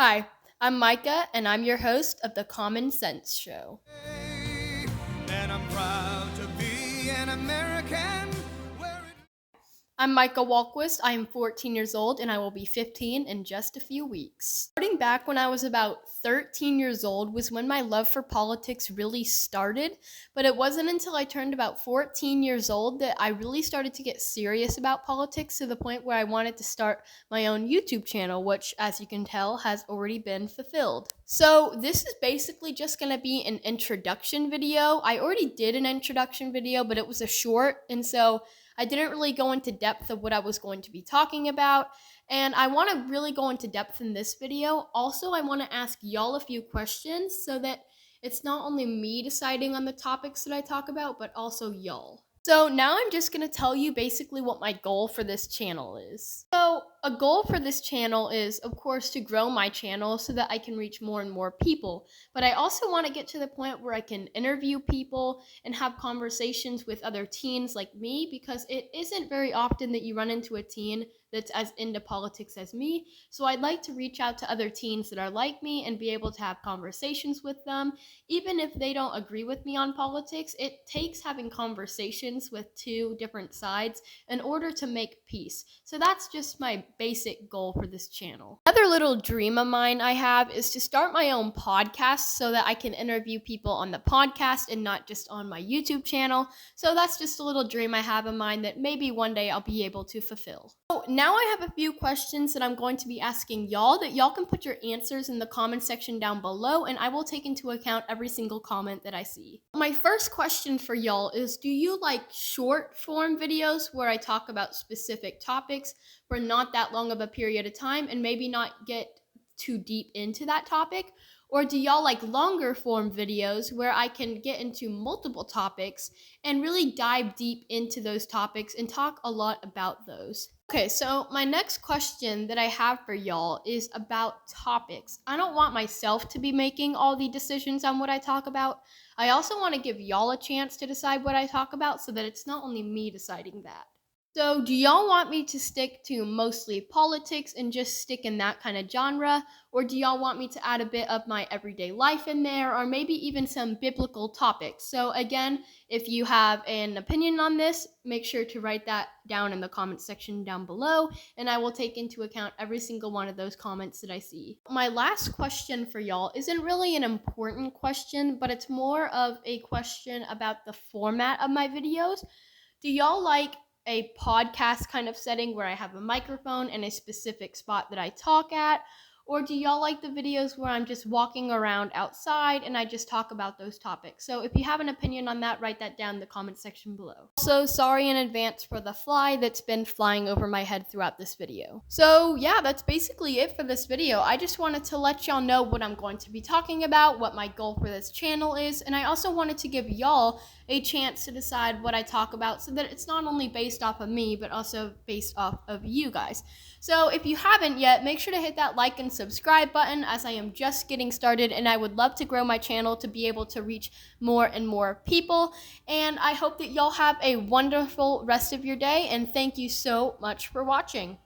Hi, I'm Micah, and I'm your host of the Common Sense Show. And I'm proud to be an American. I'm Micah Walquist. I am 14 years old, and I will be 15 in just a few weeks. Starting back when I was about 13 years old was when my love for politics really started, but it wasn't until I turned about 14 years old that I really started to get serious about politics to the point where I wanted to start my own YouTube channel, which, as you can tell, has already been fulfilled. So this is basically just going to be an introduction video. I already did an introduction video, but it was a short, and so I didn't really go into depth of what I was going to be talking about, and I want to really go into depth in this video. Also, I want to ask y'all a few questions so that it's not only me deciding on the topics that I talk about, but also y'all. So now I'm just going to tell you basically what my goal for this channel is. So a goal for this channel is, of course, to grow my channel so that I can reach more and more people. But I also want to get to the point where I can interview people and have conversations with other teens like me, because it isn't very often that you run into a teen that's as into politics as me. So I'd like to reach out to other teens that are like me and be able to have conversations with them. Even if they don't agree with me on politics, it takes having conversations with two different sides in order to make peace. So that's just my basic goal for this channel. Another little dream of mine I have is to start my own podcast so that I can interview people on the podcast and not just on my YouTube channel. So that's just a little dream I have in mind that maybe one day I'll be able to fulfill. So now I have a few questions that I'm going to be asking y'all that y'all can put your answers in the comment section down below, and I will take into account every single comment that I see. My first question for y'all is, do you like short form videos where I talk about specific topics for not that long of a period of time and maybe not get too deep into that topic? Or do y'all like longer form videos where I can get into multiple topics and really dive deep into those topics and talk a lot about those? Okay, so my next question that I have for y'all is about topics. I don't want myself to be making all the decisions on what I talk about. I also want to give y'all a chance to decide what I talk about so that it's not only me deciding that. So, do y'all want me to stick to mostly politics and just stick in that kind of genre? Or do y'all want me to add a bit of my everyday life in there, or maybe even some biblical topics? So, again, if you have an opinion on this, make sure to write that down in the comment section down below, and I will take into account every single one of those comments that I see. My last question for y'all isn't really an important question, but it's more of a question about the format of my videos. Do y'all like a podcast kind of setting where I have a microphone and a specific spot that I talk at? Or do y'all like the videos where I'm just walking around outside and I just talk about those topics? So if you have an opinion on that, write that down in the comment section below. Also, sorry in advance for the fly that's been flying over my head throughout this video. So yeah, that's basically it for this video. I just wanted to let y'all know what I'm going to be talking about, what my goal for this channel is, and I also wanted to give y'all a chance to decide what I talk about so that it's not only based off of me, but also based off of you guys. So if you haven't yet, make sure to hit that like and subscribe button, as I am just getting started and I would love to grow my channel to be able to reach more and more people. And I hope that y'all have a wonderful rest of your day, and thank you so much for watching.